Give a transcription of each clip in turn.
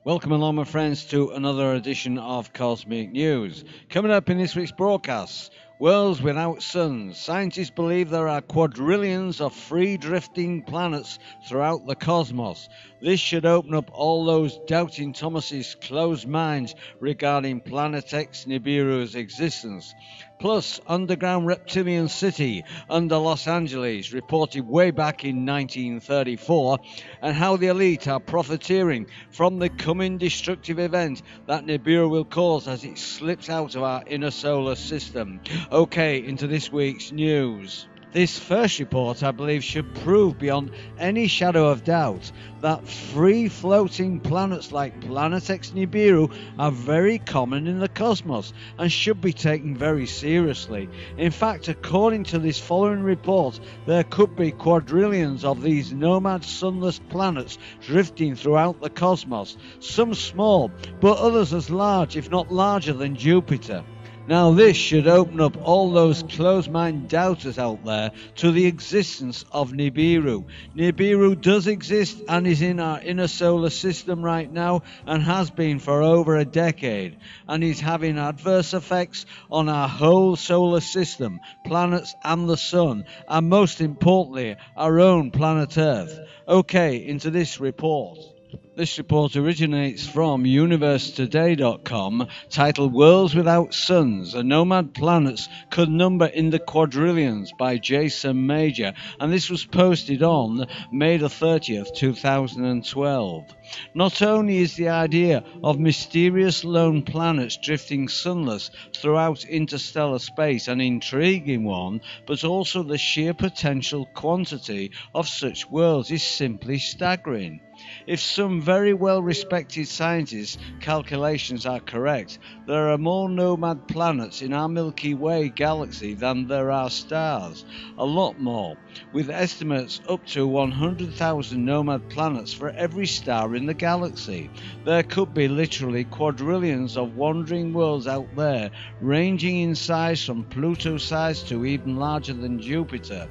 Welcome along, my friends, to another edition of Cosmic News. Coming up in this week's broadcast, worlds without suns. Scientists believe there are quadrillions of free drifting planets throughout the cosmos. This should open up all those doubting Thomas's closed minds regarding Planet X Nibiru's existence. Plus, underground reptilian city under Los Angeles, reported way back in 1934, and how the elite are profiteering from the coming destructive event that Nibiru will cause as it slips out of our inner solar system. Okay, into this week's news. This first report, I believe, should prove beyond any shadow of doubt that free-floating planets like Planet X Nibiru are very common in the cosmos and should be taken very seriously. In fact, according to this following report, there could be quadrillions of these nomad sunless planets drifting throughout the cosmos, some small, but others as large, if not larger, than Jupiter. Now this should open up all those closed-minded doubters out there to the existence of Nibiru. Nibiru does exist and is in our inner solar system right now and has been for over a decade, and is having adverse effects on our whole solar system, planets and the sun, and most importantly our own planet Earth. Okay, into this report. This report originates from universetoday.com, titled Worlds Without Suns, and Nomad Planets Could Number in the Quadrillions by Jason Major, and this was posted on May the 30th, 2012. Not only is the idea of mysterious lone planets drifting sunless throughout interstellar space an intriguing one, but also the sheer potential quantity of such worlds is simply staggering. If some very well-respected scientists' calculations are correct, there are more nomad planets in our Milky Way galaxy than there are stars. A lot more, with estimates up to 100,000 nomad planets for every star in the galaxy. There could be literally quadrillions of wandering worlds out there, ranging in size from Pluto size to even larger than Jupiter.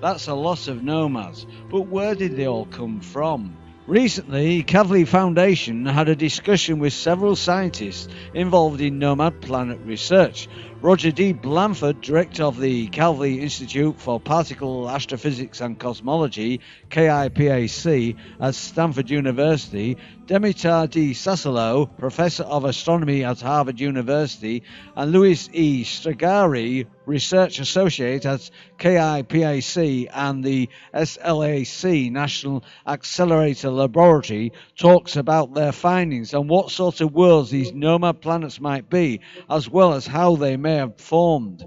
That's a lot of nomads, but where did they all come from? Recently, Kavli Foundation had a discussion with several scientists involved in nomad planet research. Roger D. Blanford, director of the Kavli Institute for Particle Astrophysics and Cosmology, KIPAC, at Stanford University, Dimitar D. Sasilo, professor of astronomy at Harvard University, and Louis E. Stragari, research associate at KIPAC and the SLAC National Accelerator Laboratory, talks about their findings and what sort of worlds these nomad planets might be, as well as how they may have formed.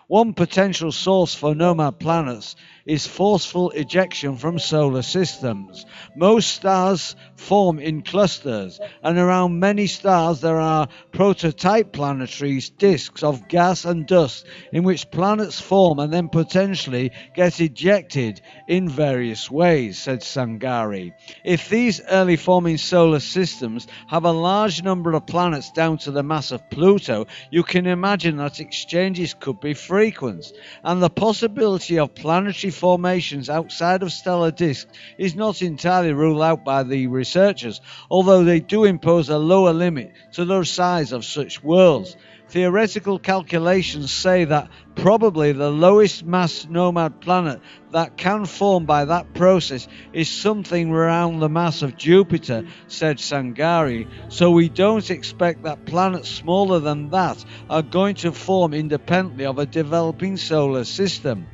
One potential source for nomad planets is forceful ejection from solar systems. Most stars form in clusters, and around many stars there are prototype planetary disks of gas and dust in which planets form and then potentially get ejected in various ways, said Sangari. If these early forming solar systems have a large number of planets down to the mass of Pluto, you can imagine that exchanges could be frequent, and the possibility of planetary formations outside of stellar disks is not entirely ruled out by the researchers, although they do impose a lower limit to the size of such worlds. Theoretical calculations say that probably the lowest mass nomad planet that can form by that process is something around the mass of Jupiter, said Sangari, so we don't expect that planets smaller than that are going to form independently of a developing solar system.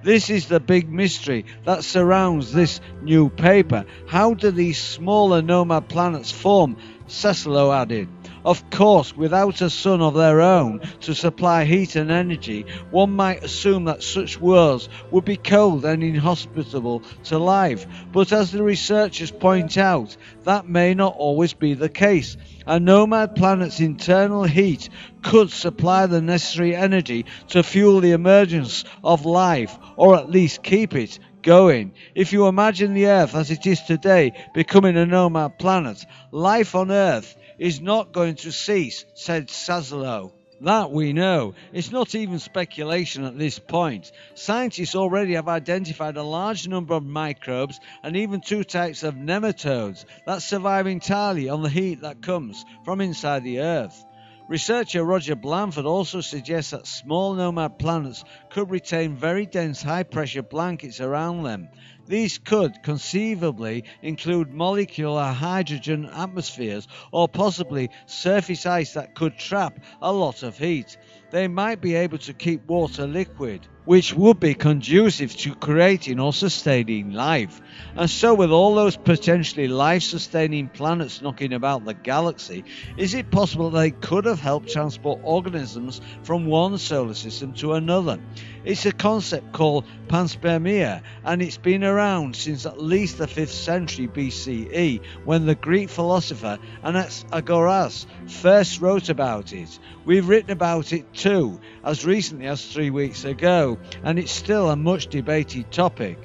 This is the big mystery that surrounds this new paper. How do these smaller nomad planets form? Sasilo added. Of course, without a sun of their own to supply heat and energy, one might assume that such worlds would be cold and inhospitable to life. But as the researchers point out, that may not always be the case. A nomad planet's internal heat could supply the necessary energy to fuel the emergence of life, or at least keep it going. If you imagine the Earth as it is today becoming a nomad planet, life on Earth is not going to cease, said Sazalo. That we know. It's not even speculation at this point. Scientists already have identified a large number of microbes and even 2 types of nematodes that survive entirely on the heat that comes from inside the Earth. Researcher Roger Blanford also suggests that small nomad planets could retain very dense high-pressure blankets around them. These could conceivably include molecular hydrogen atmospheres or possibly surface ice that could trap a lot of heat. They might be able to keep water liquid, which would be conducive to creating or sustaining life. And so with all those potentially life-sustaining planets knocking about the galaxy, is it possible they could have helped transport organisms from one solar system to another? It's a concept called panspermia, and it's been around since at least the 5th century BCE, when the Greek philosopher Anaxagoras first wrote about it. We've written about it too, as recently as 3 weeks ago, and it's still a much debated topic.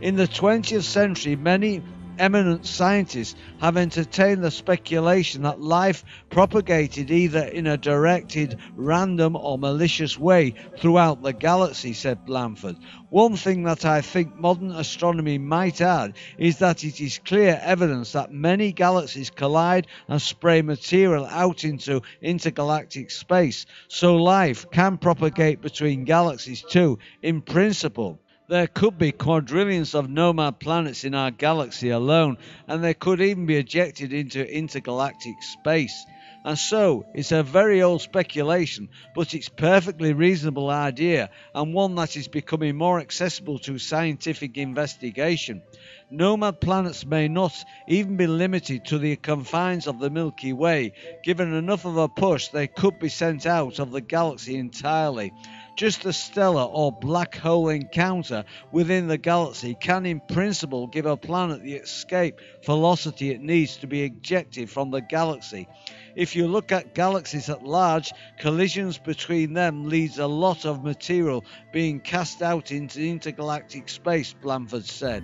In the 20th century, many eminent scientists have entertained the speculation that life propagated either in a directed, random or malicious way throughout the galaxy, said Blanford. One thing that I think modern astronomy might add is that it is clear evidence that many galaxies collide and spray material out into intergalactic space, so life can propagate between galaxies too, in principle. There could be quadrillions of nomad planets in our galaxy alone, and they could even be ejected into intergalactic space. And so, it's a very old speculation, but it's a perfectly reasonable idea, and one that is becoming more accessible to scientific investigation. Nomad planets may not even be limited to the confines of the Milky Way. Given enough of a push, they could be sent out of the galaxy entirely. Just a stellar or black hole encounter within the galaxy can in principle give a planet the escape velocity it needs to be ejected from the galaxy. If you look at galaxies at large, collisions between them leads a lot of material being cast out into intergalactic space, Blanford said.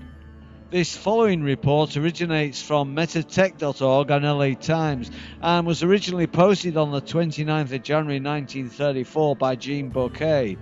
This following report originates from metatech.org and LA Times and was originally posted on the 29th of January 1934 by Jean Bouquet.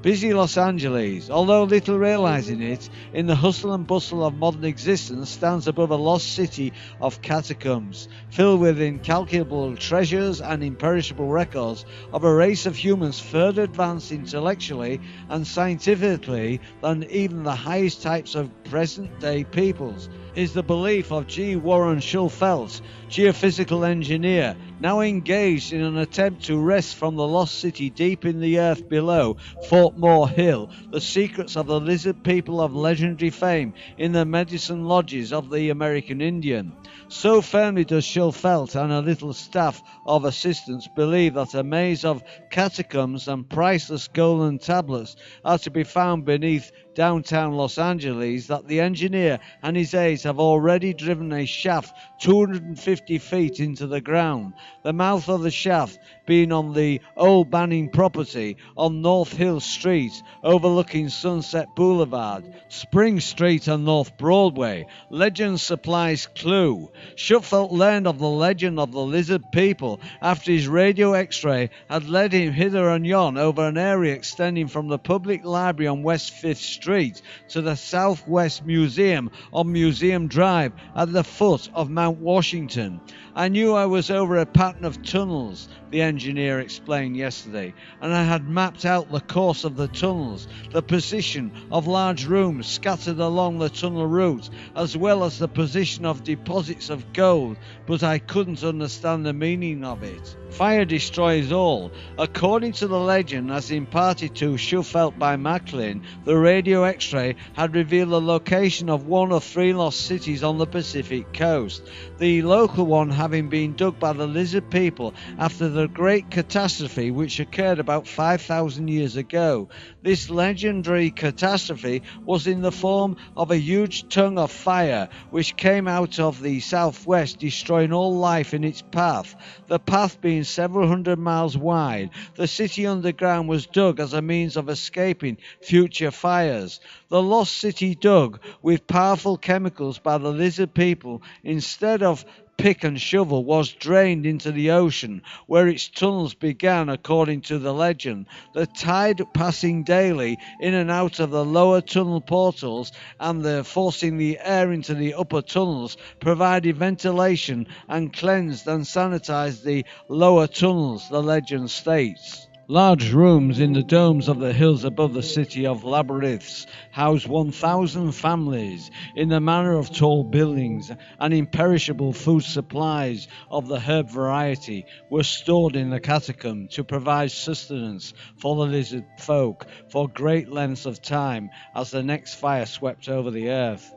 Busy Los Angeles, although little realizing it, in the hustle and bustle of modern existence stands above a lost city of catacombs, filled with incalculable treasures and imperishable records of a race of humans further advanced intellectually and scientifically than even the highest types of present-day peoples, is the belief of G. Warren Schulfelt, geophysical engineer, now engaged in an attempt to wrest from the lost city deep in the earth below Fort Moore Hill the secrets of the lizard people of legendary fame in the medicine lodges of the American Indian. So firmly does Schulfelt and a little staff of assistants believe that a maze of catacombs and priceless golden tablets are to be found beneath downtown Los Angeles that the engineer and his aides have already driven a shaft 250 feet into the ground, the mouth of the shaft being on the old Banning property on North Hill Street, overlooking Sunset Boulevard, Spring Street and North Broadway. Legend supplies clue. Schulfelt learned of the legend of the lizard people after his radio x-ray had led him hither and yon over an area extending from the public library on West 5th Street to the Southwest Museum on Museum Drive at the foot of Mount Washington. I knew I was over a pattern of tunnels, the engineer explained yesterday, and I had mapped out the course of the tunnels, the position of large rooms scattered along the tunnel route, as well as the position of deposits of gold, but I couldn't understand the meaning of it. Fire destroys all. According to the legend as imparted to Schufelt by Macklin, the radio X-ray had revealed the location of one of 3 lost cities on the Pacific coast, the local one having been dug by the lizard people after the great catastrophe which occurred about 5,000 years ago. This legendary catastrophe was in the form of a huge tongue of fire which came out of the southwest, destroying all life in its path. The path being several hundred miles wide, the city underground was dug as a means of escaping future fires. The lost city dug with powerful chemicals by the lizard people instead of pick and shovel was drained into the ocean, where its tunnels began according to the legend. The tide passing daily in and out of the lower tunnel portals and the forcing the air into the upper tunnels provided ventilation and cleansed and sanitized the lower tunnels, the legend states. Large rooms in the domes of the hills above the city of Labyrinths house 1,000 families in the manner of tall buildings, and imperishable food supplies of the herb variety were stored in the catacomb to provide sustenance for the lizard folk for great lengths of time as the next fire swept over the earth.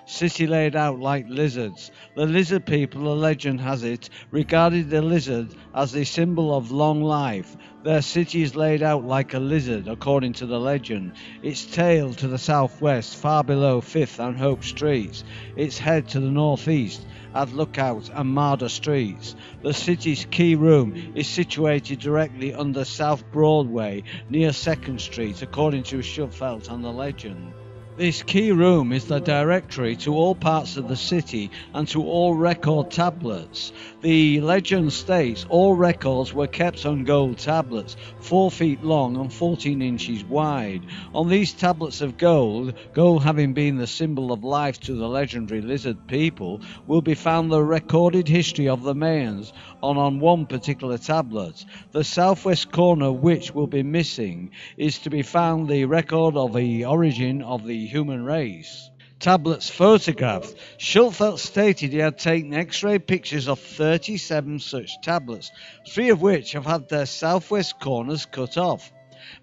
City laid out like lizards. The lizard people, the legend has it, regarded the lizard as the symbol of long life. Their city is laid out like a lizard, according to the legend. Its tail to the southwest, far below 5th and Hope Streets. Its head to the northeast, at Lookout and Marder Streets. The city's key room is situated directly under South Broadway, near 2nd Street, according to Schufelt and the legend. This key room is the directory to all parts of the city and to all record tablets. The legend states all records were kept on gold tablets, 4 feet long and 14 inches wide. On these tablets of gold, gold having been the symbol of life to the legendary lizard people, will be found the recorded history of the Mayans on one particular tablet. The southwest corner, which will be missing, is to be found the record of the origin of the human race. Tablets photographed. Schufelt stated he had taken X-ray pictures of 37 such tablets, 3 of which have had their southwest corners cut off.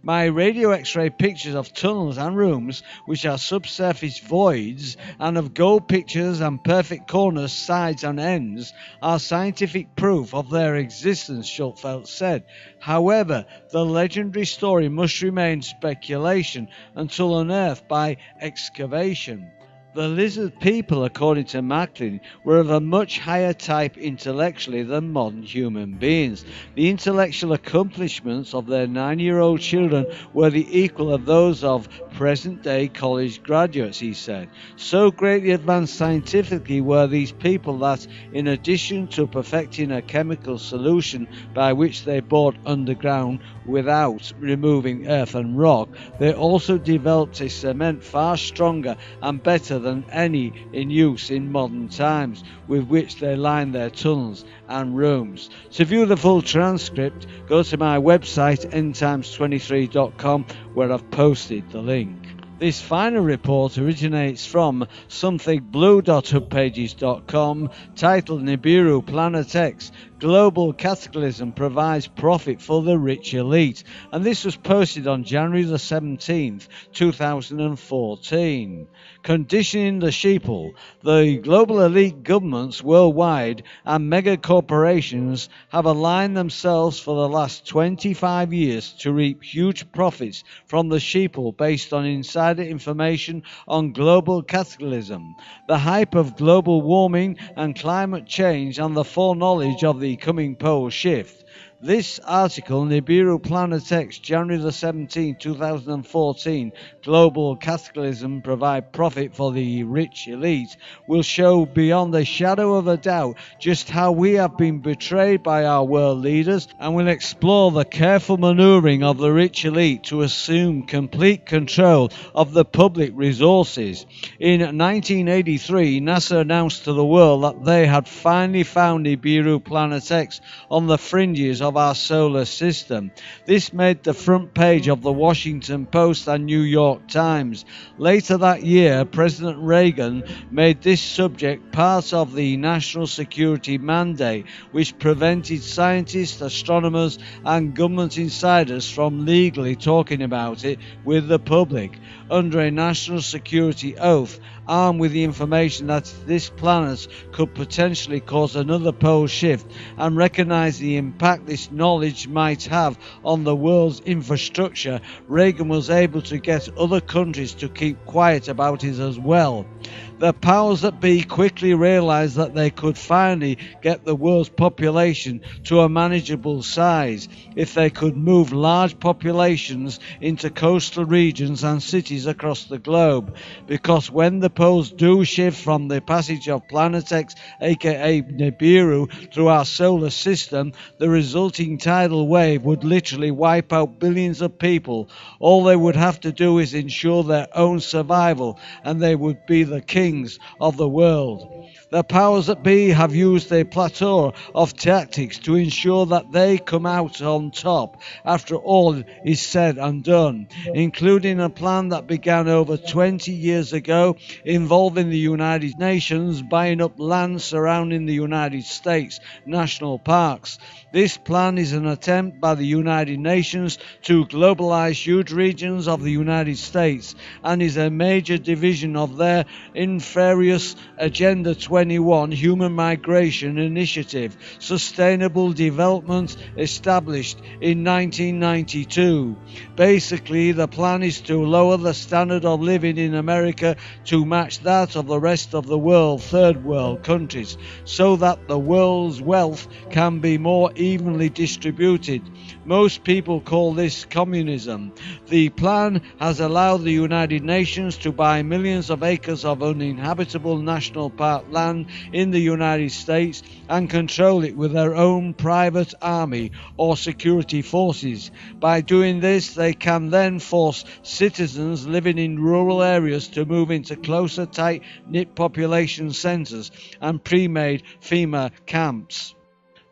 My radio X-ray pictures of tunnels and rooms, which are subsurface voids, and of gold pictures and perfect corners, sides and ends, are scientific proof of their existence, Schufelt said. However, the legendary story must remain speculation until unearthed by excavation. The lizard people, according to Macklin, were of a much higher type intellectually than modern human beings. The intellectual accomplishments of their 9-year-old children were the equal of those of present-day college graduates, he said. So greatly advanced scientifically were these people that, in addition to perfecting a chemical solution by which they bored underground without removing earth and rock, they also developed a cement far stronger and better than any in use in modern times, with which they line their tunnels and rooms. To view the full transcript, go to my website endtimes23.com, where I've posted the link. This final report originates from somethingblue.hubpages.com, titled Nibiru Planet X Global Cataclysm Provides Profit for the Rich Elite, and this was posted on January the 17th, 2014. Conditioning the sheeple. The global elite governments worldwide and mega corporations have aligned themselves for the last 25 years to reap huge profits from the sheeple based on insider information on global cataclysm, the hype of global warming and climate change, and the foreknowledge of the coming pole shift. This article, Nibiru Planet X, January the 17th, 2014, Global Cataclysm Provide Profit for the Rich Elite, will show beyond a shadow of a doubt just how we have been betrayed by our world leaders, and will explore the careful maneuvering of the rich elite to assume complete control of the public resources. In 1983, NASA announced to the world that they had finally found Nibiru Planet X on the fringes of of our solar system. This made the front page of the Washington Post and New York Times. Later that year, President Reagan made this subject part of the national security mandate, which prevented scientists, astronomers, and government insiders from legally talking about it with the public. Under a national security oath, armed with the information that this planet could potentially cause another pole shift, and recognize the impact this knowledge might have on the world's infrastructure, Reagan was able to get other countries to keep quiet about it as well. The powers that be quickly realized that they could finally get the world's population to a manageable size if they could move large populations into coastal regions and cities across the globe. Because when the poles do shift from the passage of Planet X, aka Nibiru, through our solar system, the resulting tidal wave would literally wipe out billions of people. All they would have to do is ensure their own survival, and they would be the kings of the world. The powers that be have used a plethora of tactics to ensure that they come out on top after all is said and done, including a plan that began over 20 years ago involving the United Nations buying up land surrounding the United States national parks. This plan is an attempt by the United Nations to globalize huge regions of the United States and is a major division of their nefarious Agenda 21 Human Migration Initiative, Sustainable Development, established in 1992. Basically, the plan is to lower the standard of living in America to match that of the rest of the world, third world countries, so that the world's wealth can be more evenly distributed. Most people call this communism. The plan has allowed the United Nations to buy millions of acres of uninhabitable national park land in the United States and control it with their own private army or security forces. By doing this, they can then force citizens living in rural areas to move into closer, tight-knit population centers and pre-made FEMA camps.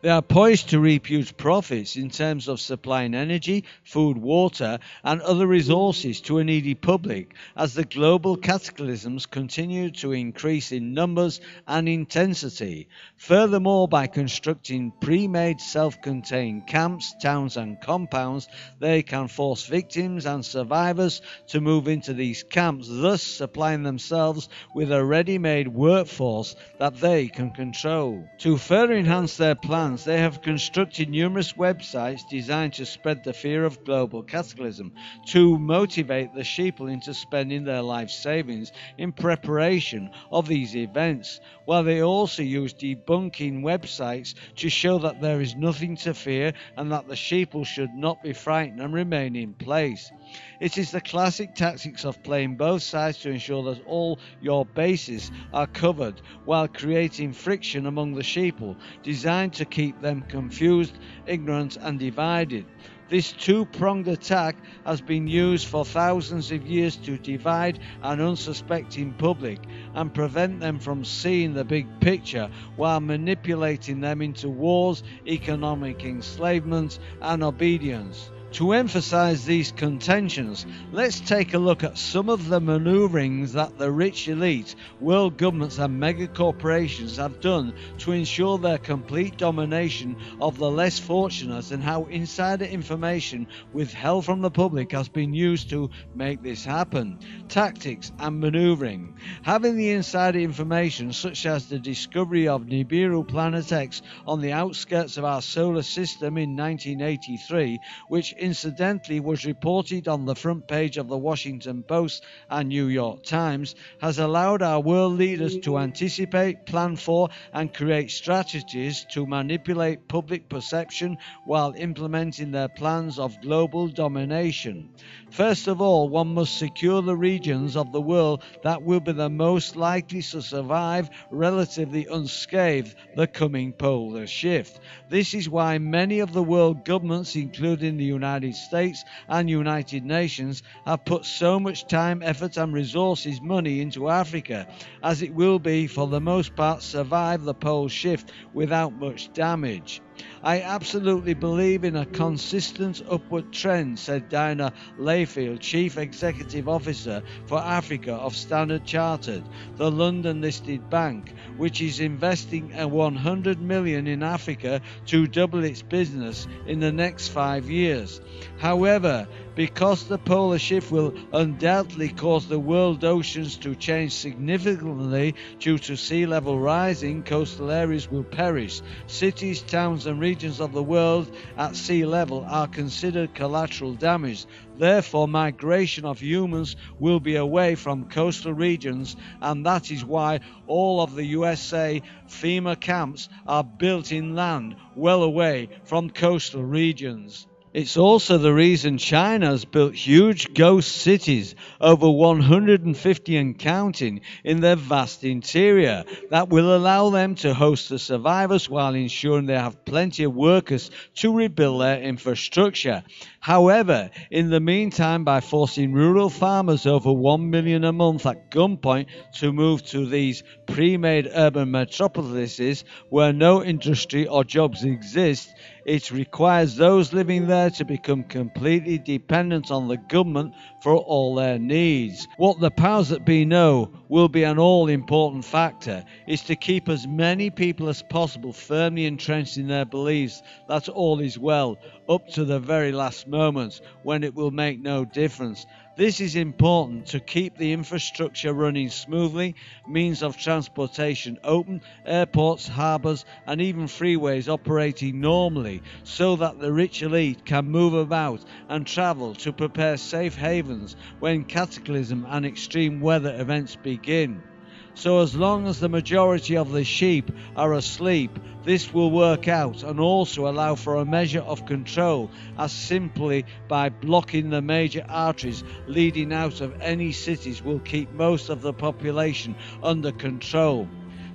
They are poised to reap huge profits in terms of supplying energy, food, water, and other resources to a needy public as the global cataclysms continue to increase in numbers and intensity. Furthermore, by constructing pre-made self-contained camps, towns, and compounds, they can force victims and survivors to move into these camps, thus supplying themselves with a ready-made workforce that they can control. To further enhance their plans, they have constructed numerous websites designed to spread the fear of global cataclysm, to motivate the sheeple into spending their life savings in preparation of these events, while they also use debunking websites to show that there is nothing to fear and that the sheeple should not be frightened and remain in place. It is the classic tactics of playing both sides to ensure that all your bases are covered while creating friction among the sheeple, designed to keep them confused, ignorant, and divided. This two-pronged attack has been used for thousands of years to divide an unsuspecting public and prevent them from seeing the big picture, while manipulating them into wars, economic enslavement, and obedience. To emphasize these contentions, let's take a look at some of the maneuverings that the rich elite, world governments and mega corporations have done to ensure their complete domination of the less fortunate, and how insider information withheld from the public has been used to make this happen. Tactics and maneuvering. Having the insider information, such as the discovery of Nibiru Planet X on the outskirts of our solar system in 1983, which incidentally was reported on the front page of the Washington Post and New York Times, has allowed our world leaders to anticipate, plan for, and create strategies to manipulate public perception while implementing their plans of global domination. First of all, one must secure the regions of the world that will be the most likely to survive relatively unscathed the coming polar shift. This is why many of the world governments, including the United States and United Nations, have put so much time, effort and resources, money into Africa, as it will be for the most part survive the pole shift without much damage. I absolutely believe in a consistent upward trend, said Diana Layfield, Chief Executive Officer for Africa of Standard Chartered, the London-listed bank, which is investing $100 million in Africa to double its business in the next 5 years. However, because the polar shift will undoubtedly cause the world oceans to change significantly due to sea level rising, coastal areas will perish. Cities, towns and regions of the world at sea level are considered collateral damage. Therefore, migration of humans will be away from coastal regions, and that is why all of the USA FEMA camps are built inland, well away from coastal regions. It's also the reason China has built huge ghost cities, over 150 and counting, in their vast interior, that will allow them to host the survivors while ensuring they have plenty of workers to rebuild their infrastructure. However, in the meantime, by forcing rural farmers over 1 million a month at gunpoint to move to these pre-made urban metropolises where no industry or jobs exist, it requires those living there to become completely dependent on the government for all their needs. What the powers that be know will be an all-important factor is to keep as many people as possible firmly entrenched in their beliefs that all is well, up to the very last moment when it will make no difference. This is important to keep the infrastructure running smoothly, means of transportation open, airports, harbours and even freeways operating normally, so that the rich elite can move about and travel to prepare safe havens when cataclysm and extreme weather events begin. So as long as the majority of the sheep are asleep, this will work out and also allow for a measure of control, as simply by blocking the major arteries leading out of any cities will keep most of the population under control.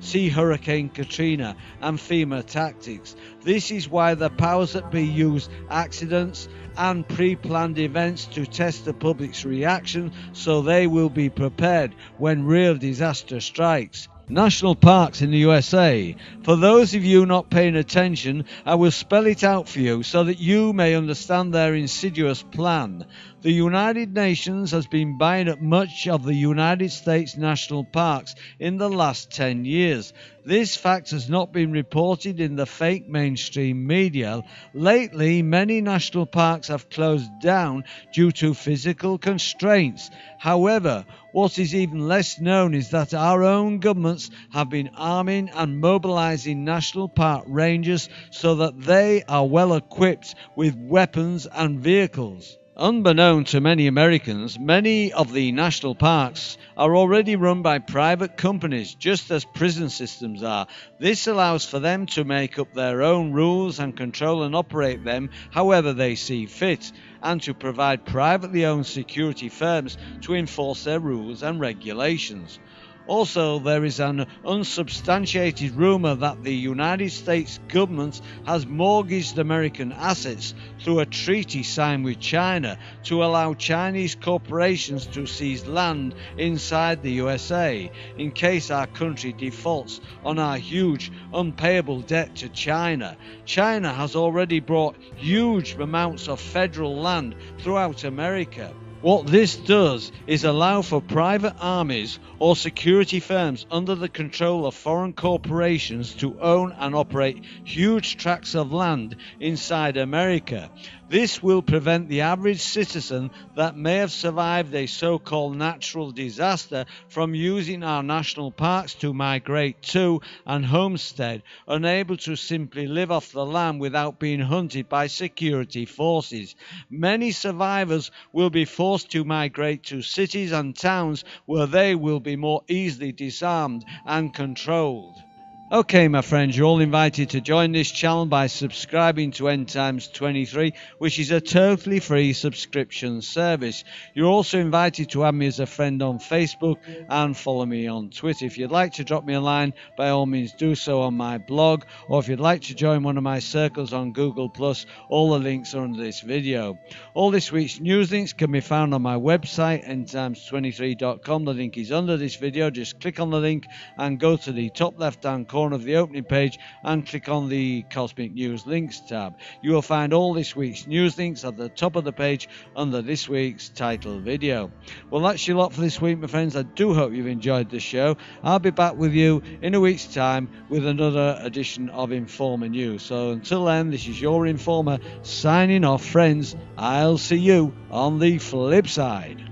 See Hurricane Katrina and FEMA tactics. This is why the powers that be use accidents and pre-planned events to test the public's reaction so they will be prepared when real disaster strikes. National parks in the USA. For those of you not paying attention, I will spell it out for you so that you may understand their insidious plan. The United Nations has been buying up much of the United States national parks in the last 10 years. This fact has not been reported in the fake mainstream media. Lately, many national parks have closed down due to physical constraints. However, what is even less known is that our own governments have been arming and mobilizing national park rangers so that they are well equipped with weapons and vehicles. Unbeknown to many Americans, many of the national parks are already run by private companies, just as prison systems are. This allows for them to make up their own rules and control and operate them however they see fit, and to provide privately owned security firms to enforce their rules and regulations. Also, there is an unsubstantiated rumor that the United States government has mortgaged American assets through a treaty signed with China to allow Chinese corporations to seize land inside the USA in case our country defaults on our huge unpayable debt to China. China has already bought huge amounts of federal land throughout America. What this does is allow for private armies or security firms under the control of foreign corporations to own and operate huge tracts of land inside America. This will prevent the average citizen that may have survived a so-called natural disaster from using our national parks to migrate to and homestead, unable to simply live off the land without being hunted by security forces. Many survivors will be forced to migrate to cities and towns where they will be more easily disarmed and controlled. Okay, my friends, you're all invited to join this channel by subscribing to End Times 23, which is a totally free subscription service. You're also invited to add me as a friend on Facebook and follow me on Twitter. If you'd like to drop me a line, by all means do so on my blog, or if you'd like to join one of my circles on Google+, all the links are under this video. All this week's news links can be found on my website, endtimes23.com. The link is under this video. Just click on the link and go to the top left-hand corner corner of the opening page and click on the Cosmic News Links tab. You will find all this week's news links at the top of the page under this week's title video. Well, that's your lot for this week, my friends. I do hope you've enjoyed the show. I'll be back with you in a week's time with another edition of Informer News. So until then, this is your Informer signing off, friends. I'll see you on the flip side.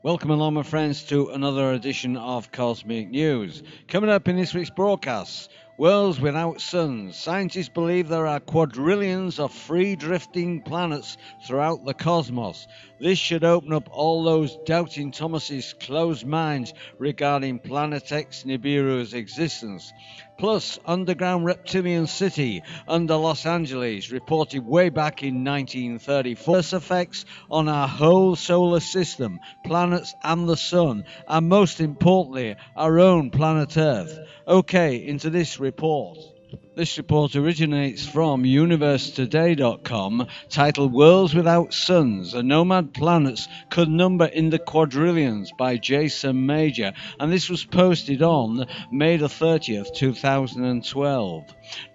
Welcome along, my friends, to another edition of Cosmic News. Coming up in this week's broadcast, worlds without suns. Scientists believe there are quadrillions of free drifting planets throughout the cosmos. This should open up all those doubting Thomas's closed minds regarding Planet X Nibiru's existence. Plus, underground reptilian city under Los Angeles, reported way back in 1934. Effects on our whole solar system, planets and the sun, and most importantly, our own planet Earth. Okay, into this report. This report originates from universetoday.com, titled Worlds Without Suns, and Nomad Planets Could Number in the Quadrillions by Jason Major, and this was posted on May the 30th, 2012.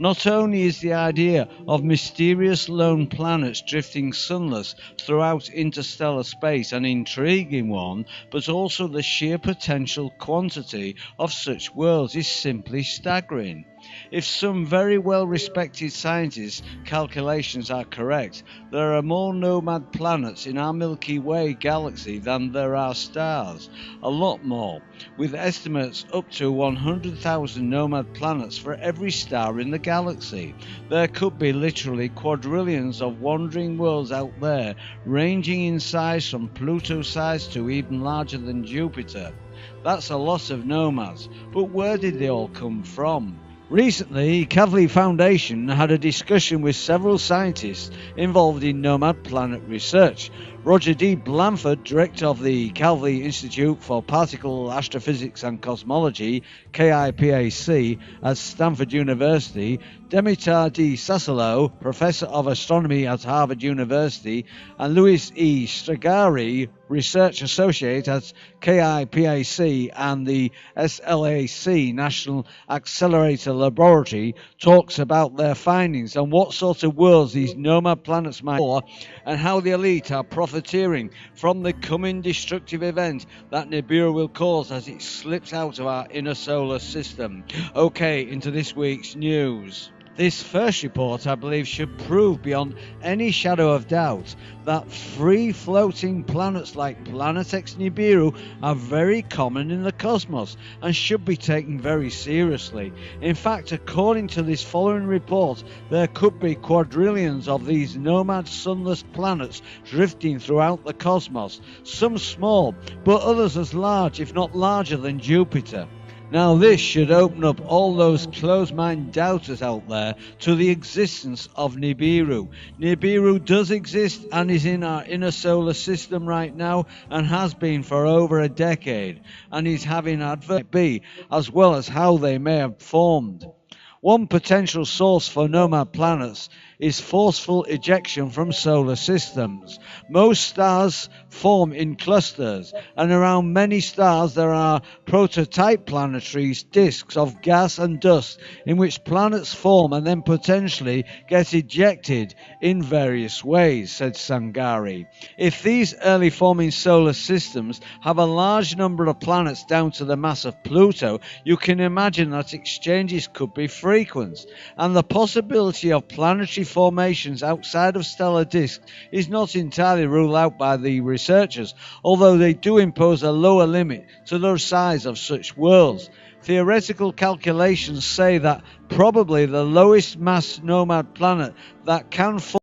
Not only is the idea of mysterious lone planets drifting sunless throughout interstellar space an intriguing one, but also the sheer potential quantity of such worlds is simply staggering. If some very well-respected scientists' calculations are correct, there are more nomad planets in our Milky Way galaxy than there are stars. A lot more, with estimates up to 100,000 nomad planets for every star in the galaxy. There could be literally quadrillions of wandering worlds out there, ranging in size from Pluto size to even larger than Jupiter. That's a lot of nomads, but where did they all come from? Recently, Kavli Foundation had a discussion with several scientists involved in nomad planet research. Roger D. Blanford, director of the Kavli Institute for Particle Astrophysics and Cosmology, KIPAC, at Stanford University, Dimitar D. Sasalo, professor of astronomy at Harvard University, and Louis E. Stragari, research associate at KIPAC and the SLAC National Accelerator Laboratory, talks about their findings and what sort of worlds these nomad planets might be, and how the elite are profiteering from the coming destructive event that Nibiru will cause as it slips out of our inner solar system. Okay, into this week's news. This first report, I believe, should prove beyond any shadow of doubt that free-floating planets like Planet X Nibiru are very common in the cosmos and should be taken very seriously. In fact, according to this following report, there could be quadrillions of these nomad sunless planets drifting throughout the cosmos, some small, but others as large, if not larger, than Jupiter. Now this should open up all those closed-minded doubters out there to the existence of Nibiru. Nibiru does exist and is in our inner solar system right now and has been for over a decade, and is having adverse be as well as how they may have formed. One potential source for nomad planets is forceful ejection from solar systems. Most stars form in clusters, and around many stars there are prototype planetary disks of gas and dust in which planets form and then potentially get ejected in various ways, said Sangari. If these early forming solar systems have a large number of planets down to the mass of Pluto, you can imagine that exchanges could be frequent, and the possibility of planetary formations outside of stellar disks is not entirely ruled out by the researchers, although they do impose a lower limit to the size of such worlds. Theoretical calculations say that probably the lowest mass nomad planet that can form